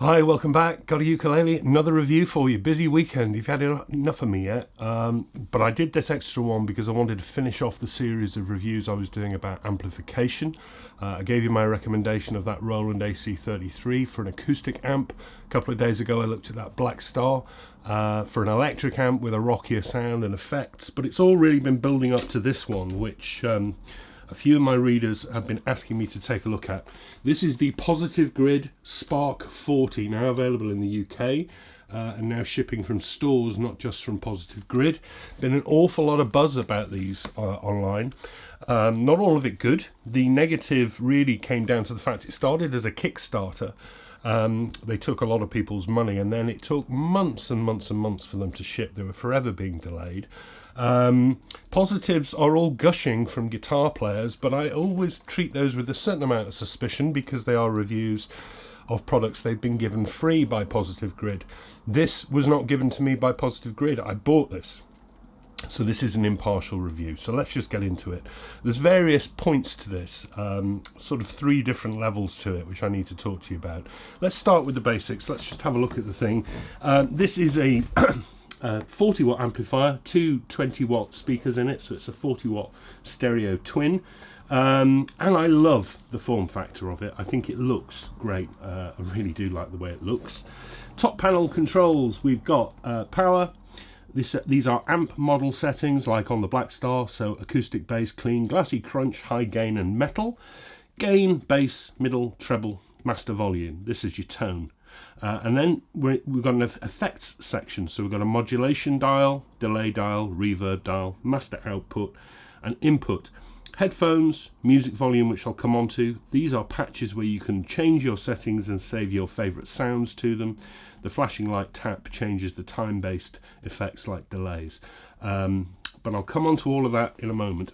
Hi, welcome back. Got a ukulele. Another review for you. Busy weekend. You've had enough of me yet. But I did this extra one because I wanted to finish off the series of reviews I was doing about amplification. I gave you my recommendation of that Roland AC33 for an acoustic amp. A couple of days ago I looked at that Black Star for an electric amp with a rockier sound and effects. But it's all really been building up to this one, which a few of my readers have been asking me to take a look at. This is the Positive Grid Spark 40, now available in the UK and now shipping from stores, not just from Positive Grid. Been an awful lot of buzz about these online. Not all of it good. The negative really came down to the fact it started as a Kickstarter. They took a lot of people's money, and then it took months and months and months for them to ship. They were forever being delayed. Positives are all gushing from guitar players, but I always treat those with a certain amount of suspicion because they are reviews of products they've been given free by Positive Grid. This was not given to me by Positive Grid. I bought this. So this is an impartial review. So let's just get into it. There's various points to this, sort of three different levels to it, which I need to talk to you about. Let's start with the basics. Let's just have a look at the thing. This is a 40 watt amplifier, two 20 watt speakers in it, so it's a 40 watt stereo twin. And I love the form factor of it. I think it looks great. I really do like the way it looks. Top panel controls, we've got power. These are amp model settings like on the Black Star, so acoustic, bass, clean, glassy, crunch, high gain and metal. Gain, bass, middle, treble, master volume. This is your tone. And then we've got an effects section, so we've got a modulation dial, delay dial, reverb dial, master output and input. Headphones, music volume, which I'll come on to. These are patches where you can change your settings and save your favourite sounds to them. The flashing light tap changes the time-based effects like delays. But I'll come on to all of that in a moment.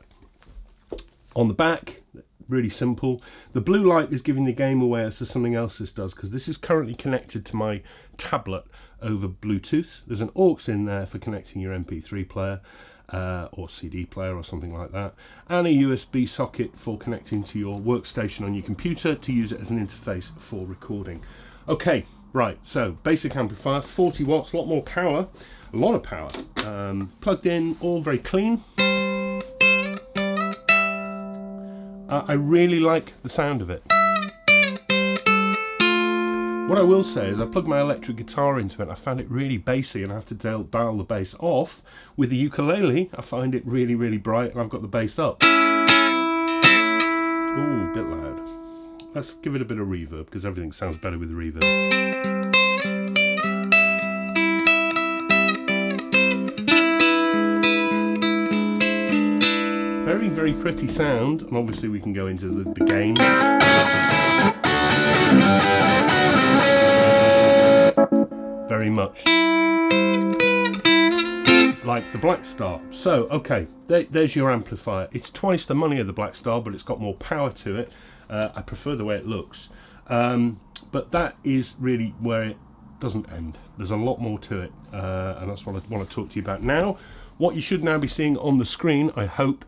On the back, really simple. The blue light is giving the game away as to something else this does, because this is currently connected to my tablet over Bluetooth. There's an aux in there for connecting your MP3 player or CD player or something like that, and a USB socket for connecting to your workstation on your computer to use it as an interface for recording. Okay, right, so basic amplifier, 40 watts, a lot more power, a lot of power, plugged in, all very clean. I really like the sound of it. What I will say is I plugged my electric guitar into it. I found it really bassy and I have to dial the bass off. With the ukulele, I find it really, really bright and I've got the bass up. Ooh, a bit loud. Let's give it a bit of reverb because everything sounds better with reverb. Very, very pretty sound, and obviously we can go into the gains. Very much like the Black Star. So, okay, there's your amplifier. It's twice the money of the Black Star, but it's got more power to it. I prefer the way it looks. But that is really where it doesn't end. There's a lot more to it, and that's what I want to talk to you about now. What you should now be seeing on the screen, I hope,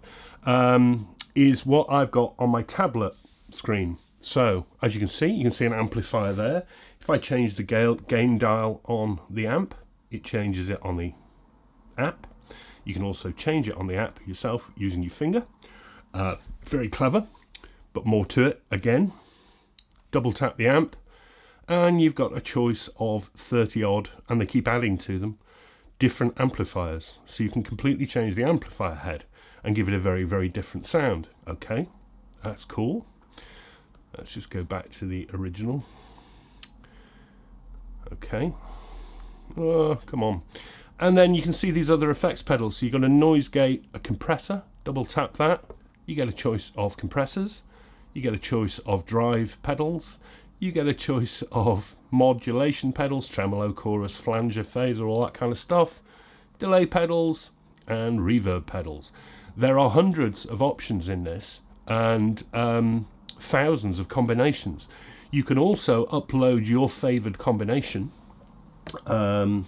is what I've got on my tablet screen. So, as you can see an amplifier there. If I change the gain dial on the amp, it changes it on the app. You can also change it on the app yourself using your finger. Very clever, but more to it. Again, double tap the amp, and you've got a choice of 30 odd, and they keep adding to them, different amplifiers. So you can completely change the amplifier head and give it a very, very different sound. Okay, that's cool. Let's just go back to the original. Okay, oh, come on. And then you can see these other effects pedals. So you've got a noise gate, a compressor, double tap that. You get a choice of compressors. You get a choice of drive pedals. You get a choice of modulation pedals, tremolo, chorus, flanger, phaser, all that kind of stuff. Delay pedals and reverb pedals. There are hundreds of options in this and thousands of combinations. You can also upload your favoured combination for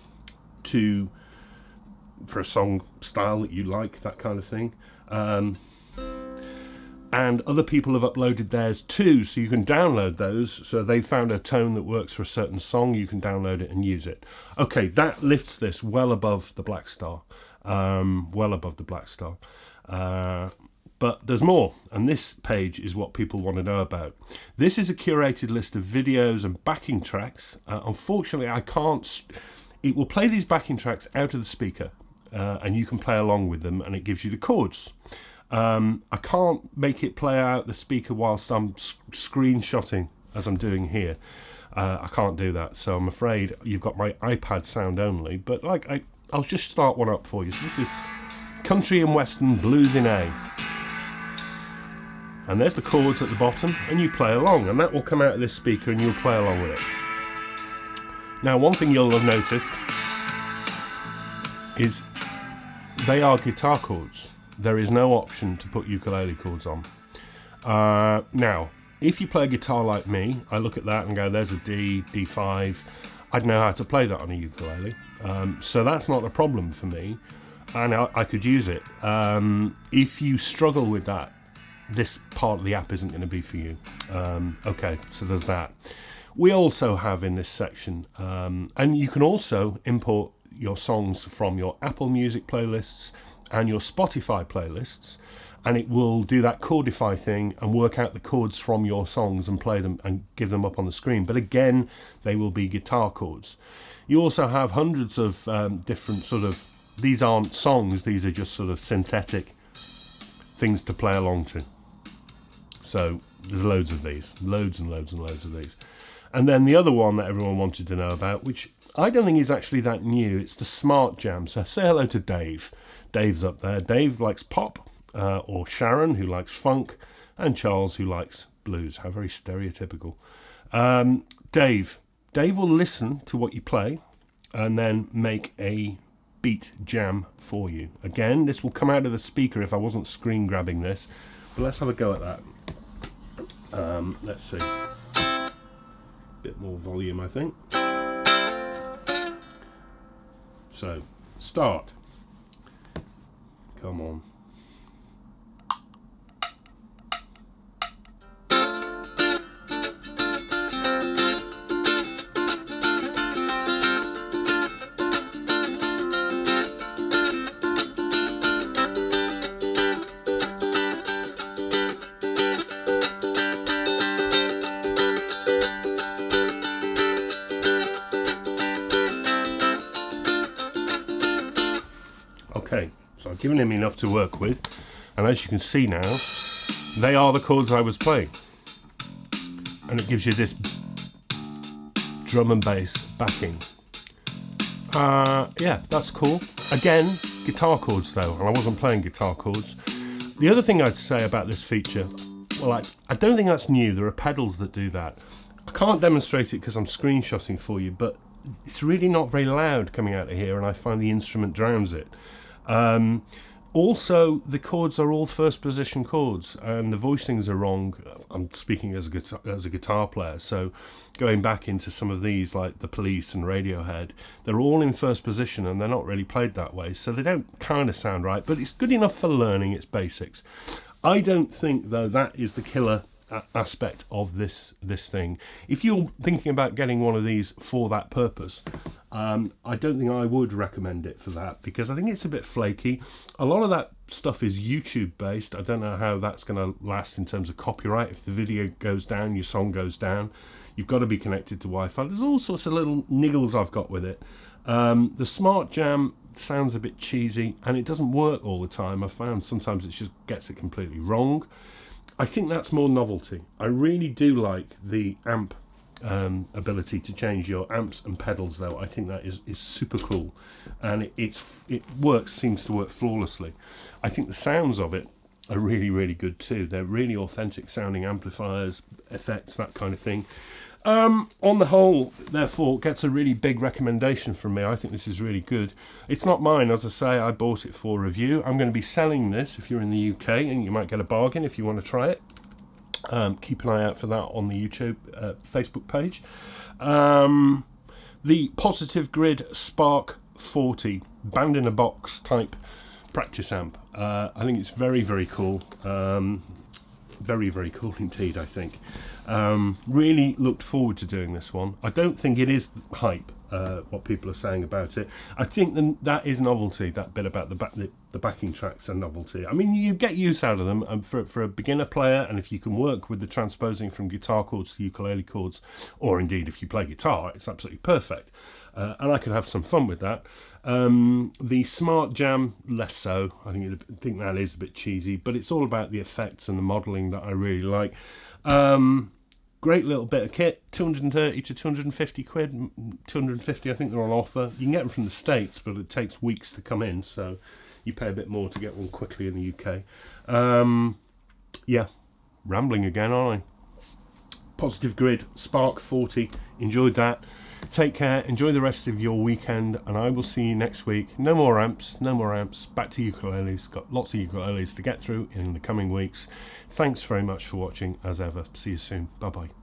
a song style that you like, that kind of thing. and other people have uploaded theirs too, so you can download those. So they found a tone that works for a certain song, you can download it and use it. Okay, that lifts this well above the Black Star, well above the Black Star. But there's more, and this page is what people want to know about. This is a curated list of videos and backing tracks. Unfortunately, I can't. It will play these backing tracks out of the speaker, and you can play along with them, and it gives you the chords. I can't make it play out the speaker whilst I'm screenshotting, as I'm doing here. I can't do that, so I'm afraid you've got my iPad sound only. But I'll just start one up for you. So this is Country and Western Blues in A. And there's the chords at the bottom, and you play along, and that will come out of this speaker and you'll play along with it. Now, one thing you'll have noticed is they are guitar chords. There is no option to put ukulele chords on. Now, if you play a guitar like me, I look at that and go, there's a D, D5. I'd know how to play that on a ukulele. So that's not a problem for me, and I could use it. If you struggle with that, this part of the app isn't going to be for you. Okay, so there's that. We also have in this section, and you can also import your songs from your Apple Music playlists and your Spotify playlists, and it will do that chordify thing and work out the chords from your songs and play them and give them up on the screen. But again, they will be guitar chords. You also have hundreds of different sort of, these aren't songs, these are just sort of synthetic things to play along to. So there's loads of these, loads and loads and loads of these. And then the other one that everyone wanted to know about, which I don't think is actually that new, it's the Smart Jam. So say hello to Dave. Dave's up there. Dave likes pop, or Sharon, who likes funk, and Charles, who likes blues. How very stereotypical. Dave will listen to what you play and then make a beat jam for you. Again, this will come out of the speaker if I wasn't screen grabbing this, but let's have a go at that. Let's see. Bit more volume, I think. So, start. Come on. Okay, so I've given him enough to work with, and as you can see now, they are the chords I was playing, and it gives you this drum and bass backing. Yeah, that's cool. Again, guitar chords though, and I wasn't playing guitar chords. The other thing I'd say about this feature, well, I don't think that's new. There are pedals that do that. I can't demonstrate it because I'm screenshotting for you, but it's really not very loud coming out of here, and I find the instrument drowns it. Also, the chords are all first position chords, and the voicings are wrong. I'm speaking as a guitar player, so going back into some of these, like The Police and Radiohead, they're all in first position, and they're not really played that way, so they don't kind of sound right, but it's good enough for learning its basics. I don't think, though, that is the killer aspect of this thing. If you're thinking about getting one of these for that purpose, I don't think I would recommend it for that, because I think it's a bit flaky. A lot of that stuff is YouTube based. I don't know how that's going to last in terms of copyright. If the video goes down, your song goes down, you've got to be connected to Wi-Fi. There's all sorts of little niggles I've got with it. The Smart Jam sounds a bit cheesy, and it doesn't work all the time. I've found sometimes it just gets it completely wrong. I think that's more novelty. I really do like the amp ability to change your amps and pedals, though. I think that is super cool, and it seems to work flawlessly. I think the sounds of it are really, really good too. They're really authentic sounding amplifiers, effects, that kind of thing. On the whole, therefore, gets a really big recommendation from me. I think this is really good. It's not mine, as I say. I bought it for review. I'm going to be selling this if you're in the UK, and you might get a bargain if you want to try it. Keep an eye out for that on the YouTube Facebook page. The Positive Grid Spark 40 band in a box type practice amp. I think it's very, very cool. very, very cool indeed, I think. Really looked forward to doing this one. I don't think it is hype, what people are saying about it. I think that is novelty, that bit about the backing tracks are novelty. I mean, you get use out of them, and for a beginner player, and if you can work with the transposing from guitar chords to ukulele chords, or indeed if you play guitar, it's absolutely perfect. And I could have some fun with that. The Smart Jam, less so. I think that is a bit cheesy, but it's all about the effects and the modelling that I really like. Great little bit of kit, 230 to 250 quid, 250 I think they're on offer. You can get them from the States, but it takes weeks to come in, so you pay a bit more to get one quickly in the UK. Yeah, rambling again, aren't I? Positive Grid, Spark 40, enjoyed that. Take care, enjoy the rest of your weekend, and I will see you next week. No more amps, back to ukuleles. Got lots of ukuleles to get through in the coming weeks. Thanks very much for watching, as ever. See you soon. Bye-bye.